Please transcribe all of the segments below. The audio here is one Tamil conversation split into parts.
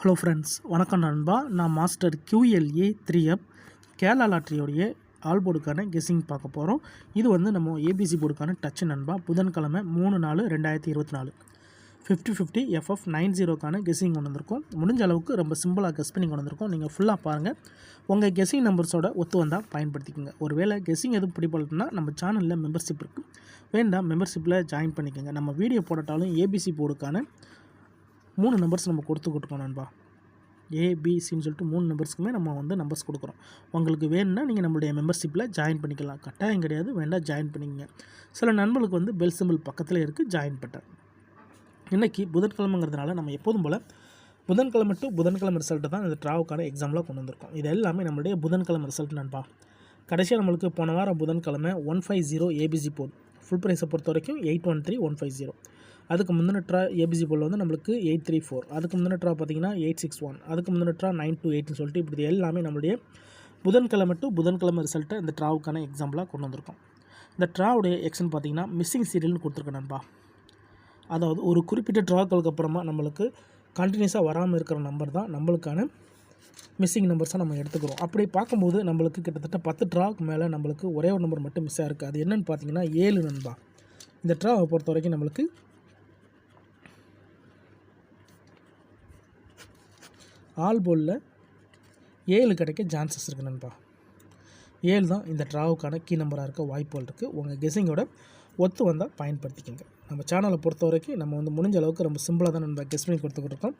ஹலோ ஃப்ரெண்ட்ஸ், வணக்கம் நண்பா. நான் மாஸ்டர் QLA 3F கேரளா லாட்ரியோடைய ஆல் போர்டுக்கான கெஸ்ஸிங் பார்க்க போகிறோம். இது வந்து நம்ம ABC போர்டுக்கான டச் நண்பா. புதன்கிழமை 3/4/2024 50/50 FF 90க்கான கெஸ்ஸிங் கொண்டு வந்திருக்கோம். முடிஞ்ச அளவுக்கு ரொம்ப சிம்பிளாக கெஸ் பண்ணி கொண்டு வந்திருக்கோம். நீங்கள் ஃபுல்லாக பாருங்கள். உங்கள் கெஸ்ஸிங் நம்பர்ஸோட ஒத்து வந்தால் பயன்படுத்திக்கோங்க. ஒருவேளை கெஸ்ஸிங் எதுவும் பிடிப்படலைன்னா நம்ம சேனலில் மெம்பர்ஷிப் இருக்குது, வேண்டாம் மெம்பர்ஷிப்பில் ஜாயின் பண்ணிக்கோங்க. நம்ம வீடியோ போடட்டாலும் ABC போர்டுக்கான 3 நம்பர்ஸ் நம்ம கொடுத்துக்கிட்டுருக்கோம் நண்பா. ABCன்னு சொல்லிட்டு 3 நம்பர்ஸ்க்குமே நம்ம வந்து நம்பர்ஸ் கொடுக்குறோம். உங்களுக்கு வேணும்னா நீங்கள் நம்மளுடைய மெம்பர்ஷிப்பில் ஜாயின் பண்ணிக்கலாம். கட்டாயம் கிடையாது, வேண்டாம் ஜாயின் பண்ணிக்கங்க. சில நண்பர்களுக்கு வந்து பெல் சிம்பிள் பக்கத்தில் இருக்குது, ஜாயின் பட்டன். இன்றைக்கி புதன்கிழமைங்கிறதுனால நம்ம எப்போதும் போல் புதன்கிழமை டு புதன்கிழமை ரிசல்ட்டு தான் இந்த ட்ராவுக்கான எக்ஸாமில் கொண்டு வந்திருக்கோம். இது எல்லாமே நம்மளுடைய புதன்கிழமை ரிசல்ட் நண்பா. கடைசியாக நம்மளுக்கு போன வாரம் புதன்கிழமை 150 ABC போர்டு ஃபுல் ப்ரைஸை பொறுத்த வரைக்கும் 813,150. அதுக்கு முந்தின ட்ரா ABC போல் வந்து நம்மளுக்கு 834. அதுக்கு முந்தின ட்ரா பார்த்திங்கன்னா 861. அதுக்கு முந்தின ட்ரா 928ன்னு சொல்லிட்டு இப்படி எல்லாமே நம்மளுடைய புதன்கிழமை டு புதன்கிழமை ரிசல்ட்டை இந்த ட்ராவுக்கான எக்ஸாம்பிளாக கொண்டு வந்திருக்கோம். இந்த ட்ராவுடைய எக்ஷன் பார்த்திங்கன்னா மிஸ்ஸிங் சீரியல்னு கொடுத்துருக்கேன் நண்பா. அதாவது ஒரு குறிப்பிட்ட ட்ராக்களுக்கு அப்புறமா நம்மளுக்கு கண்டினியூஸாக வராமல் இருக்கிற நம்பர் தான் நம்மளுக்கான மிஸ்ஸிங் நம்பர்ஸாக நம்ம எடுத்துக்கிறோம். அப்படி பார்க்கும்போது நம்மளுக்கு கிட்டத்தட்ட 10 ட்ராக்கு மேலே நம்மளுக்கு ஒரே ஒரு நம்பர் மட்டும் மிஸ் ஆகிருக்கு. அது என்னென்னு பார்த்தீங்கன்னா 7 நண்பா. இந்த ட்ராவை பொறுத்த வரைக்கும் நம்மளுக்கு ஆல் போலில் 7 கிடைக்க சான்சஸ் இருக்குது நண்பா. 7 தான் இந்த ட்ராவுக்கான கீ நம்பராக இருக்க வாய்ப்புகள் இருக்குது. உங்கள் கெஸ்ஸிங்கோட ஒத்து வந்தால் பயன்படுத்திக்கோங்க. நம்ம சேனலை பொறுத்த வரைக்கும் நம்ம வந்து முடிஞ்ச அளவுக்கு ரொம்ப சிம்பிளாக தான் நம்ம கெஸ் பண்ணி கொடுத்துக்கிட்டு இருக்கோம்.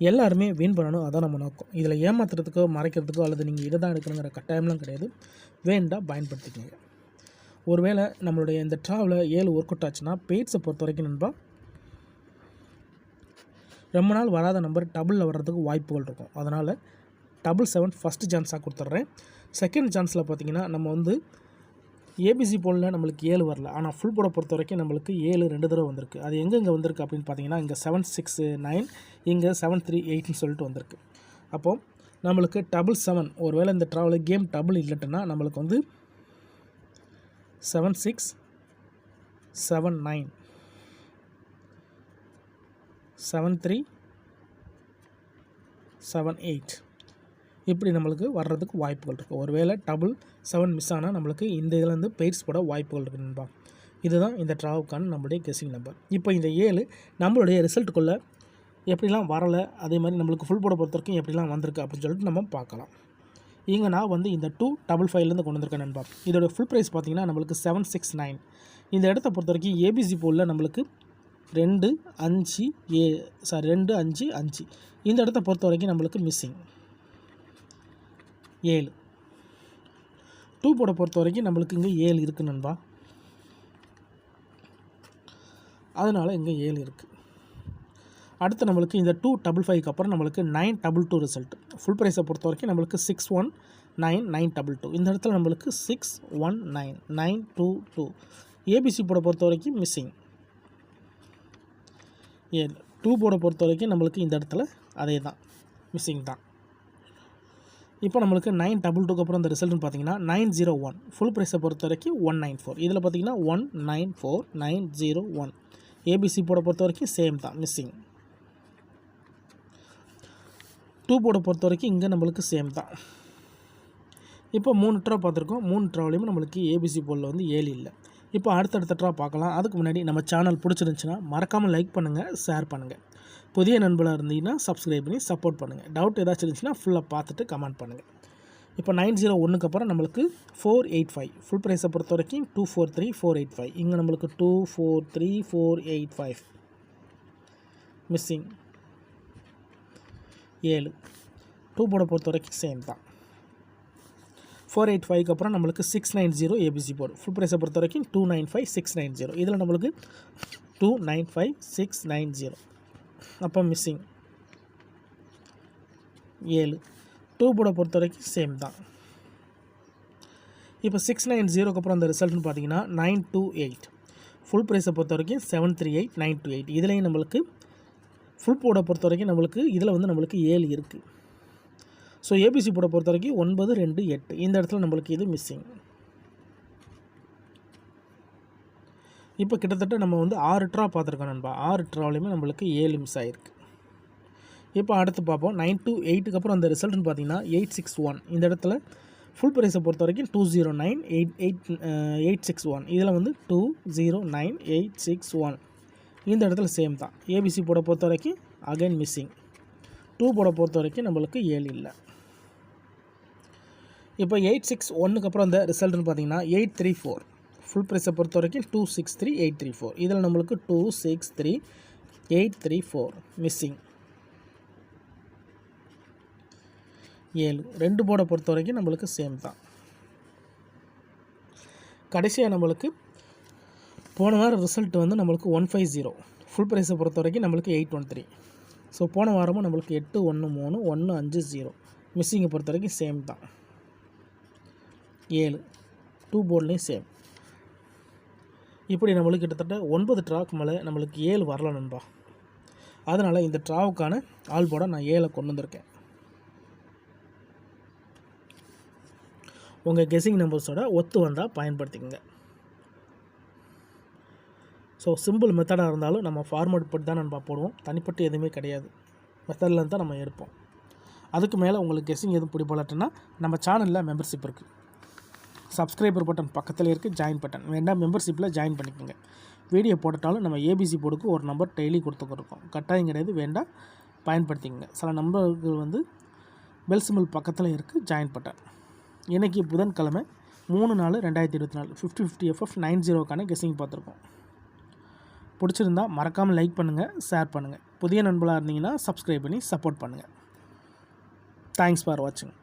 எல்லாருமே வின் பண்ணணும், அதான் நம்ம நோக்கம். இதில் ஏமாத்துறதுக்கோ மறைக்கிறதுக்கோ அல்லது நீங்கள் இதை தான் எடுக்கணுங்கிற கட்டாயம்லாம் கிடையாது, வேண்டாம் பயன்படுத்திக்கோங்க. ஒருவேளை நம்மளுடைய இந்த ட்ராவில் 7 ஒர்க் அவுட் ஆச்சுன்னா பெய்ட்ஸை பொறுத்த வரைக்கும் நண்பா ரொம்ப நாள் வராத நம்பர் டபுளில் வர்றதுக்கு வாய்ப்புகள் இருக்கும். அதனால் 777 ஃபஸ்ட்டு சான்ஸாக கொடுத்துட்றேன். செகண்ட் சான்ஸில் பார்த்திங்கன்னா நம்ம வந்து ABC போலில் நம்மளுக்கு 7 வரல, ஆனால் ஃபுல் போர்டை பொறுத்த வரைக்கும் நம்மளுக்கு 7 2 தடவை வந்திருக்கு. அது எங்கெங்கே வந்திருக்கு அப்படின்னு பார்த்தீங்கன்னா இங்கே 769, இங்கே 738ன்னு சொல்லிட்டு வந்திருக்கு. அப்போது நம்மளுக்கு 777 ஒருவேளை இந்த ட்ராவல் கேம் டபுள் இல்லட்டுன்னா நம்மளுக்கு வந்து 76 79 73 78 இப்படி நம்மளுக்கு வர்றதுக்கு வாய்ப்புகள் இருக்குது. ஒருவேளை 7 மிஸ் ஆனால் நம்மளுக்கு இந்த இதில் வந்து பெய்ட்ஸ் போட வாய்ப்புகள் இருக்குது நண்பா. இதுதான் இந்த ட்ராவுக்கான நம்மளுடைய கெஸ்ஸிங் நம்பர். இப்போ இந்த 7 நம்மளுடைய ரிசல்ட்டுக்குள்ளே எப்படிலாம் வரலை, அதே மாதிரி நம்மளுக்கு ஃபுல் போட பொறுத்த வரைக்கும் எப்படிலாம் வந்திருக்கு அப்படின்னு சொல்லிட்டு நம்ம பார்க்கலாம். இங்கே நான் வந்து இந்த 255லேருந்து கொண்டு வந்திருக்கேன் நண்பா. இதோட ஃபுல் ப்ரைஸ் பார்த்திங்கன்னா நம்மளுக்கு 769. இந்த இடத்த பொறுத்த வரைக்கும் ABC போலில் நம்மளுக்கு 2 5 5. இந்த இடத்த பொறுத்த வரைக்கும் நம்மளுக்கு மிஸ்ஸிங் 7. 2 போட பொறுத்த வரைக்கும் நம்மளுக்கு இங்கே 7 இருக்குது நண்பா. அதனால் இங்கே 7 இருக்குது. அடுத்து நம்மளுக்கு இந்த 255க்கு அப்புறம் நம்மளுக்கு 922 ரிசல்ட். ஃபுல் ப்ரைஸை பொறுத்த வரைக்கும் நம்மளுக்கு 619,922. இந்த இடத்துல நம்மளுக்கு 619,922. ABC போட பொறுத்த வரைக்கும் மிஸ்ஸிங் 7. 2 போட பொறுத்த வரைக்கும் நம்மளுக்கு இந்த இடத்துல அதே தான், மிஸ்ஸிங் தான். இப்போ நம்மளுக்கு 922க்கு அப்புறம் இந்த ரிசல்ட்னு பார்த்தீங்கன்னா 901. ஃபுல் ப்ரைஸை பொறுத்த வரைக்கும் 194. இதில் பார்த்தீங்கன்னா 194,901. ABC போட பொறுத்த வரைக்கும் சேம் தான், மிஸ்ஸிங். 2 போட பொறுத்த வரைக்கும் இங்கே நம்மளுக்கு சேம் தான். இப்போ 3 ட்ரா பார்த்துருக்கோம். 3 ட்ராவிலையுமே நம்மளுக்கு ABC போலில் வந்து 7 இல்லை. இப்போ அடுத்தடுத்த ட்ரா பார்க்கலாம். அதுக்கு முன்னாடி நம்ம சேனல் பிடிச்சிருந்துச்சுன்னா மறக்காமல் லைக் பண்ணுங்கள், ஷேர் பண்ணுங்கள். புதிய நண்பர்களாக இருந்தீங்கன்னா சப்ஸ்கிரைப் பண்ணி சப்போர்ட் பண்ணுங்கள். டவுட் ஏதாச்சும் இருந்துச்சுன்னா ஃபுல்லாக பார்த்துட்டு கமெண்ட் பண்ணுங்கள். இப்போ 901க்கு அப்புறம் நம்மளுக்கு 485. ஃபுல் ப்ரைஸை பொறுத்த வரைக்கும் 243,485. இங்கே நம்மளுக்கு 243,485 மிஸ்ஸிங் 7. 2 போட பொறுத்த வரைக்கும் சேம் தான். 485க்கு அப்புறம் நம்மளுக்கு 690 ABC போர்டு. ஃபுல் ப்ரைஸை பொறுத்த வரைக்கும் 295,690. இதில் நம்மளுக்கு 295,690. அப்போ மிஸ்ஸிங் 7. 2 போட பொறுத்த வரைக்கும் சேம் தான். இப்போ 690க்கு அப்புறம் அந்த ரிசல்ட்னு பார்த்தீங்கன்னா 928. ஃபுல் ப்ரைஸை பொறுத்த வரைக்கும் 738,928. இதுலேயும் நம்மளுக்கு ஃபுல் போட பொறுத்த வரைக்கும் நம்மளுக்கு இதில் வந்து நம்மளுக்கு 7 இருக்குது. ஸோ ABC போட பொறுத்த வரைக்கும் 928. இந்த இடத்துல நம்மளுக்கு இது மிஸ்ஸிங். இப்போ கிட்டத்தட்ட நம்ம வந்து 6 ட்ரா பார்த்துருக்கோம் நண்பா. 6 ட்ராவிலையுமே நம்மளுக்கு 7 மிஸ் ஆகிருக்கு. இப்போ அடுத்து பார்ப்போம் 9 to 8க்கு அப்புறம் அந்த ரிசல்ட்னு பார்த்தீங்கன்னா 861. இந்த இடத்துல ஃபுல் ப்ரைஸை பொறுத்த வரைக்கும் 209,861. இதில் வந்து 209,861. இந்த இடத்துல சேம் தான். ஏபிசி போட பொறுத்த வரைக்கும் அகைன் மிஸ்ஸிங். 2 போட பொறுத்த வரைக்கும் நம்மளுக்கு 7 இல்லை. இப்போ 861க்கு அப்புறம் அந்த ரிசல்ட்னு பார்த்தீங்கன்னா 834. ஃபுல் ப்ரைஸை பொறுத்த வரைக்கும் 263,834. இதில் நம்மளுக்கு 263,834 மிஸ்ஸிங் 7. 2 போர்டை பொறுத்த வரைக்கும் நம்மளுக்கு சேம் தான். கடைசியாக நம்மளுக்கு போன வாரம் ரிசல்ட் வந்து நம்மளுக்கு 150. ஃபுல் ப்ரைஸை பொறுத்த வரைக்கும் நம்மளுக்கு 813. ஸோ போன வாரமும் நம்மளுக்கு 813 150. மிஸ்ஸிங்கை பொறுத்த வரைக்கும் சேம் தான் 7. 2 போர்ட்லேயும் சேம். இப்படி நம்மளுக்கு கிட்டத்தட்ட 9 ட்ராவுக்கு மேலே நம்மளுக்கு 7 வரல நண்பா. அதனால் இந்த ட்ராவுக்கான ஆல் போர்டை நான் 7 கொண்டு வந்திருக்கேன். உங்கள் கெஸ்ஸிங் நம்பர்ஸோட ஒத்து வந்தால் பயன்படுத்திக்கங்க. ஸோ சிம்பிள் மெத்தடாக இருந்தாலும் நம்ம ஃபார்மேட் படி தான் நம்ம போடுவோம். தனிப்பட்டு எதுவுமே கிடையாது. மெத்தடில் தான் நம்ம எடுப்போம். அதுக்கு மேலே உங்களுக்கு கெஸ்ஸிங் எதுவும் பிடிப்படலன்னா நம்ம சேனலில் மெம்பர்ஷிப் இருக்குது. சப்ஸ்கிரைபர் பட்டன் பக்கத்தில் இருக்குது, ஜாயின் பட்டன் வேண்டாம் மெம்பர்ஷிப்பில் ஜாயின் பண்ணிக்கோங்க. வீடியோ போட்டாலும் நம்ம ஏபிசி போர்டுக்கு ஒரு நம்பர் டெய்லி கொடுத்துருக்கோம். கட்டாயம் கிடையாது, வேண்டாம் பயன்படுத்திக்கங்க. சில நம்பர்கள் வந்து பெல் சிம்பிள் பக்கத்தில் இருக்குது, ஜாயின் பட்டன். இன்றைக்கி புதன்கிழமை 3/4/2024 50/50 FF90க்கான கெஸ்ஸிங் பார்த்துருக்கோம். பிடிச்சிருந்தால் மறக்காமல் லைக் பண்ணுங்கள், ஷேர் பண்ணுங்கள். புதிய நண்பர்களாக இருந்தீங்கன்னா சப்ஸ்கிரைப் பண்ணி சப்போர்ட் பண்ணுங்கள். தேங்க்ஸ் ஃபார் வாட்சிங்.